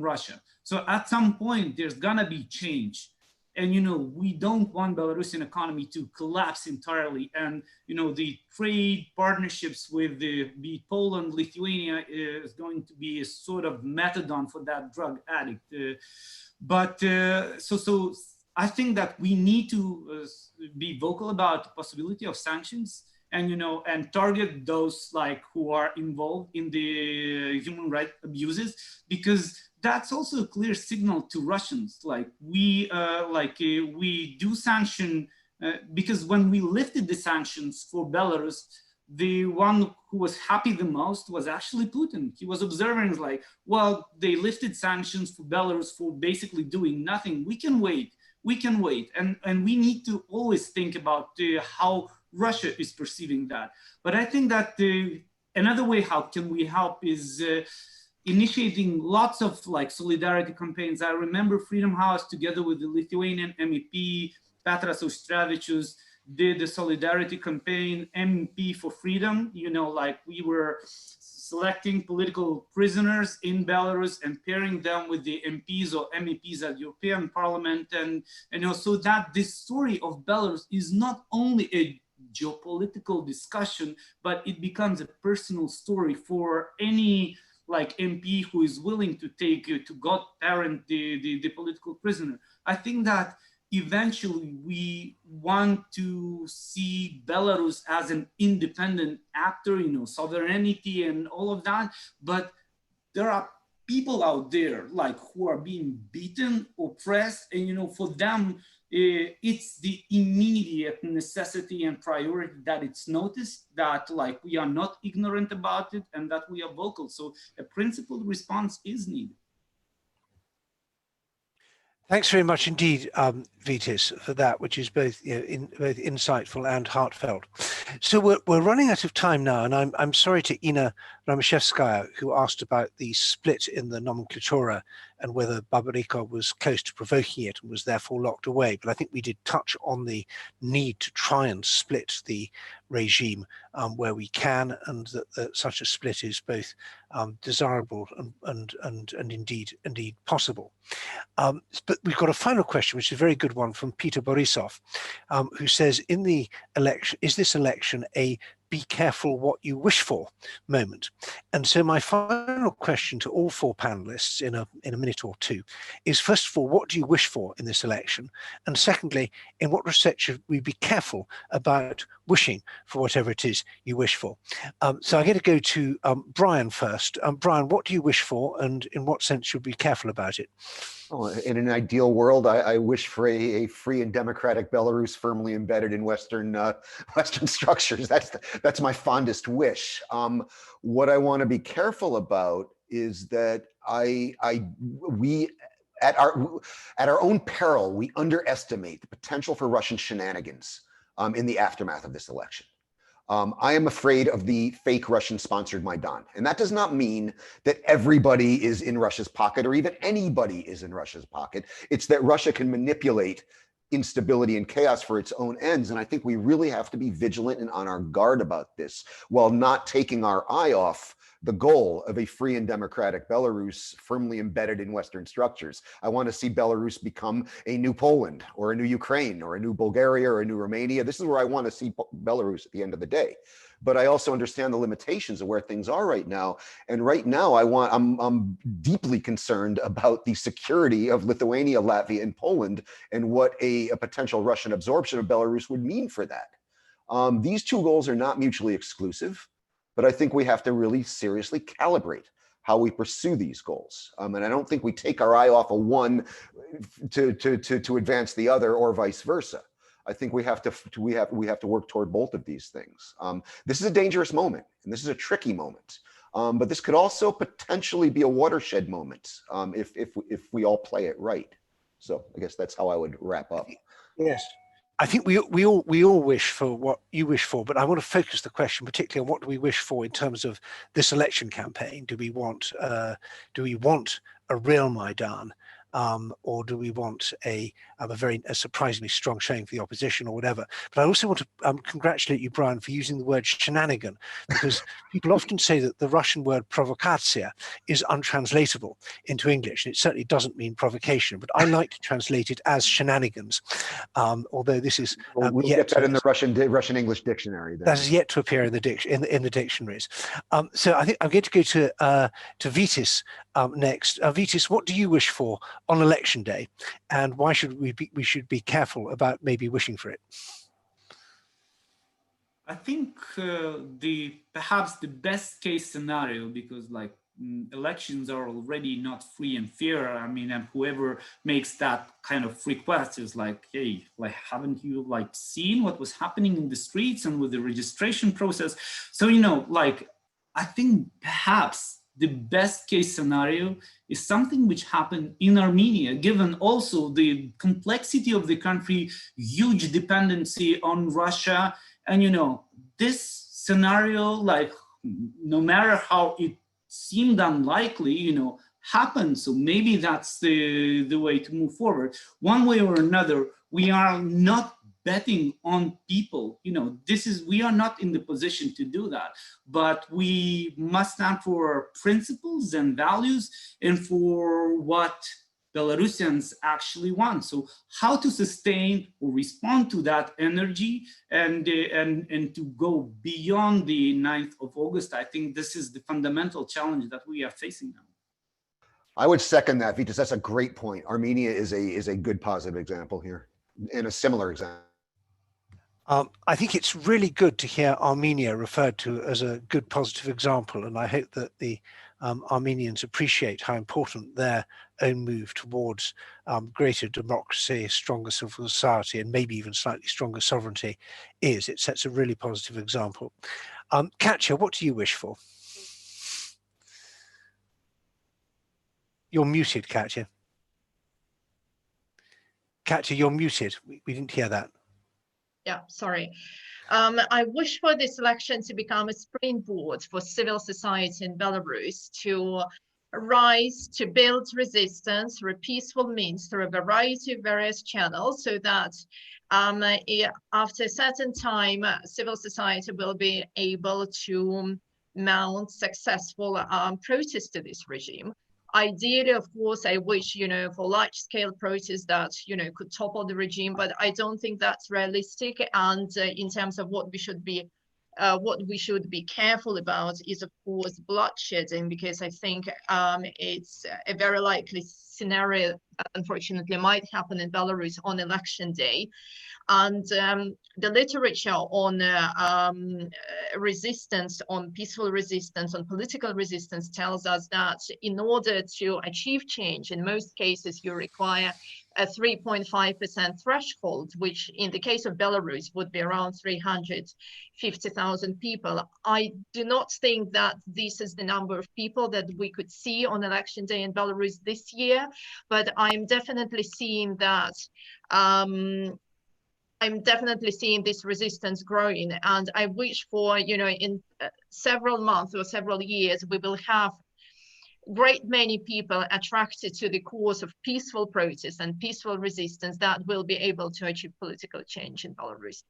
Russia. So at some point, there's gonna be change. And, you know, we don't want Belarusian economy to collapse entirely. And, you know, the trade partnerships with be Poland, Lithuania is going to be a sort of methadone for that drug addict. So I think that we need to be vocal about the possibility of sanctions and, you know, and target those like who are involved in the human rights abuses, because that's also a clear signal to Russians. Like we do sanction because when we lifted the sanctions for Belarus, the one who was happy the most was actually Putin. He was observing like, well, they lifted sanctions for Belarus for basically doing nothing. We can wait. And we need to always think about how Russia is perceiving that. But I think that another way how can we help is initiating lots of like solidarity campaigns. I remember Freedom House together with the Lithuanian MEP, Petras Auštrevičius, did a solidarity campaign, MP for Freedom. You know, like we were selecting political prisoners in Belarus and pairing them with the MPs or MEPs at European Parliament. And also that this story of Belarus is not only a geopolitical discussion, but it becomes a personal story for any like MP who is willing to take to godparent the political prisoner. I think that eventually we want to see Belarus as an independent actor, you know, sovereignty and all of that. But there are people out there like who are being beaten, oppressed, and, you know, for them, it's the immediate necessity and priority that it's noticed, that like we are not ignorant about it and that we are vocal. So a principled response is needed. Thanks very much indeed, Vytis, for that, which is both, you know, both insightful and heartfelt. So we're running out of time now, and I'm sorry to Ina Ramashevskaya, who asked about the split in the nomenclatura and whether Babariko was close to provoking it and was therefore locked away. But I think we did touch on the need to try and split the regime where we can, and that such a split is both desirable and indeed possible. But we've got a final question, which is a very good one from Peter Borisov, who says, in the election, is this election a be careful what you wish for moment? And so my final question to all four panelists in a minute or two is, first of all, what do you wish for in this election? And secondly, in what respect should we be careful about wishing for whatever it is you wish for. So I'm going to go to Brian first. Brian, what do you wish for, and in what sense should we be careful about it? Oh, in an ideal world, I wish for a free and democratic Belarus firmly embedded in Western Western structures. That's my fondest wish. What I want to be careful about is that we at our own peril, we underestimate the potential for Russian shenanigans in the aftermath of this election. I am afraid of the fake Russian-sponsored Maidan. And that does not mean that everybody is in Russia's pocket or even anybody is in Russia's pocket. It's that Russia can manipulate instability and chaos for its own ends. And I think we really have to be vigilant and on our guard about this while not taking our eye off the goal of a free and democratic Belarus firmly embedded in Western structures. I want to see Belarus become a new Poland or a new Ukraine or a new Bulgaria or a new Romania. This is where I want to see Belarus at the end of the day. But I also understand the limitations of where things are right now. And right now, I'm deeply concerned about the security of Lithuania, Latvia, and Poland, and what a potential Russian absorption of Belarus would mean for that. These two goals are not mutually exclusive, but I think we have to really seriously calibrate how we pursue these goals. And I don't think we take our eye off of one to advance the other, or vice versa. I think we have to work toward both of these things. This is a dangerous moment, and this is a tricky moment. But this could also potentially be a watershed moment if we all play it right. So I guess that's how I would wrap up. Yes. I think we all wish for what you wish for, but I want to focus the question particularly on what do we wish for in terms of this election campaign. Do we want a real Maidan, or do we want a surprisingly strong showing for the opposition or whatever? But I also want to congratulate you, Brian, for using the word shenanigan, because people often say that the Russian word provokatia is untranslatable into English, and it certainly doesn't mean provocation, but I like to translate it as shenanigans, although this is we'll get that in the Russian English dictionary. Then. That is yet to appear in the dictionaries. So I think I'm going to go to Vytis next. Vytis, what do you wish for on election day, and why should we should be careful about maybe wishing for it? I think perhaps the best case scenario, because like elections are already not free and fair. I mean, and whoever makes that kind of request is like, hey, like, haven't you like seen what was happening in the streets and with the registration process? So, you know, like, I think perhaps the best case scenario is something which happened in Armenia, given also the complexity of the country, huge dependency on Russia. And, you know, this scenario, like, no matter how it seemed unlikely, you know, happened. So maybe that's the way to move forward. One way or another, we are not betting on people. You know, we are not in the position to do that, but we must stand for principles and values and for what Belarusians actually want. So how to sustain or respond to that energy and to go beyond the 9th of August, I think this is the fundamental challenge that we are facing now. I would second that, Vytis. That's a great point. Armenia is a good positive example here, and a similar example. I think it's really good to hear Armenia referred to as a good positive example, and I hope that the Armenians appreciate how important their own move towards greater democracy, stronger civil society, and maybe even slightly stronger sovereignty is. It sets a really positive example. Katia, what do you wish for? You're muted, Katia. Katia, you're muted. We didn't hear that. Yeah, sorry. I wish for this election to become a springboard for civil society in Belarus to rise, to build resistance through peaceful means, through a variety of various channels, so that after a certain time, civil society will be able to mount successful protests to this regime. Ideally, of course, I wish, you know, for large-scale protests that, you know, could topple the regime, but I don't think that's realistic. And in terms of what we should be careful about is, of course, bloodshedding, because I think it's a very likely scenario unfortunately might happen in Belarus on election day. And the literature on resistance, on peaceful resistance, on political resistance tells us that in order to achieve change, in most cases, you require a 3.5% threshold, which in the case of Belarus would be around 350,000 people. I do not think that this is the number of people that we could see on election day in Belarus this year, but I'm definitely seeing that I'm definitely seeing this resistance growing, and I wish for, in several months or several years, we will have great many people attracted to the cause of peaceful protest and peaceful resistance that will be able to achieve political change in Belarus.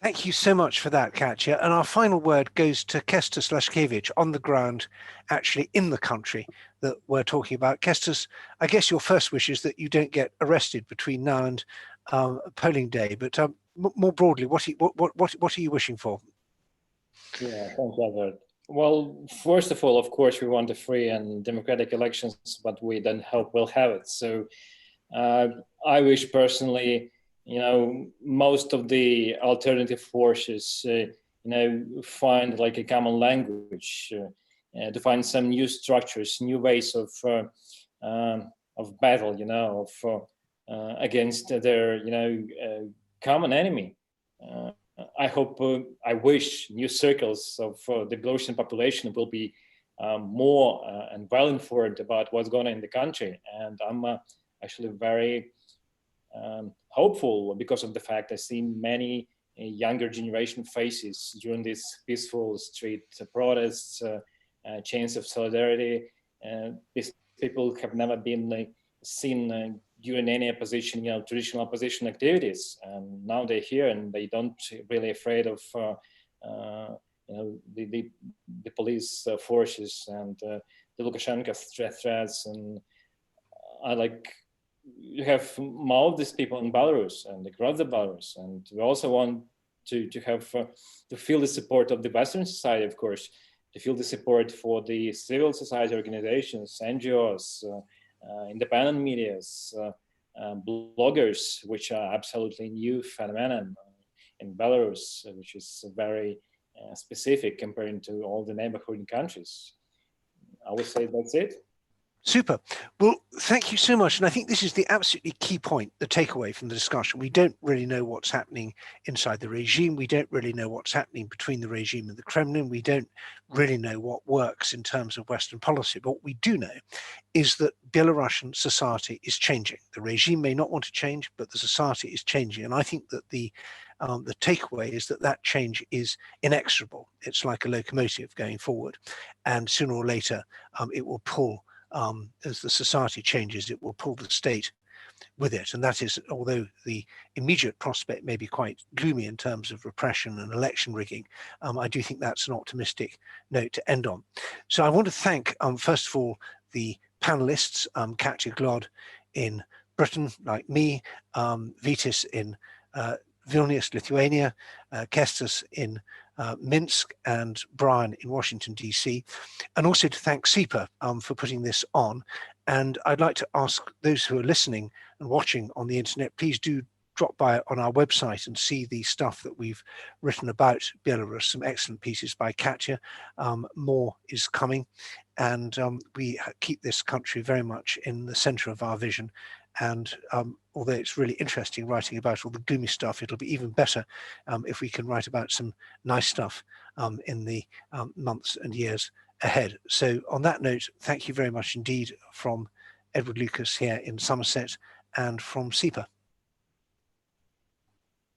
Thank you so much for that, Katia. And our final word goes to Kestis Lashkevich on the ground, actually in the country that we're talking about. Kestis, I guess your first wish is that you don't get arrested between now and polling day, but more broadly, what are you wishing for? Yeah, thank you, Albert. Well, first of all, of course, we want a free and democratic elections, but we then hope we'll have it. So I wish personally, most of the alternative forces, find like a common language, to find some new structures, new ways of battle, against their, common enemy. I wish new circles of the Belarusian population will be more and well informed about what's going on in the country. And I'm actually very hopeful because of the fact I've seen many younger generation faces during these peaceful street protests, chains of solidarity. These people have never been seen during any opposition, traditional opposition activities. And now they're here and they don't really afraid of the police forces and the Lukashenko threats. And you have more of these people in Belarus and across the Belarus, and we also want to have to feel the support of the Western society, of course, to feel the support for the civil society organizations, NGOs, independent medias, bloggers, which are absolutely new phenomenon in Belarus, which is very specific comparing to all the neighboring countries. I would say that's it. Super. Well, thank you so much. And I think this is the absolutely key point, the takeaway from the discussion. We don't really know what's happening inside the regime. We don't really know what's happening between the regime and the Kremlin. We don't really know what works in terms of Western policy. But what we do know is that Belarusian society is changing. The regime may not want to change, but the society is changing. And I think that the takeaway is that change is inexorable. It's like a locomotive going forward. And sooner or later, it will pull. As the society changes, it will pull the state with it. And that is, although the immediate prospect may be quite gloomy in terms of repression and election rigging, I do think that's an optimistic note to end on. So I want to thank, first of all, the panelists, Katia, Glod in Britain, like me, Vytis in Vilnius, Lithuania, Kestis in Minsk, and Brian in Washington, DC, and also to thank CEPA for putting this on. And I'd like to ask those who are listening and watching on the internet, please do drop by on our website and see the stuff that we've written about Belarus, some excellent pieces by Katia. More is coming, and we keep this country very much in the center of our vision. And although it's really interesting writing about all the gloomy stuff, it'll be even better if we can write about some nice stuff in the months and years ahead. So on that note, thank you very much indeed from Edward Lucas here in Somerset and from CEPA.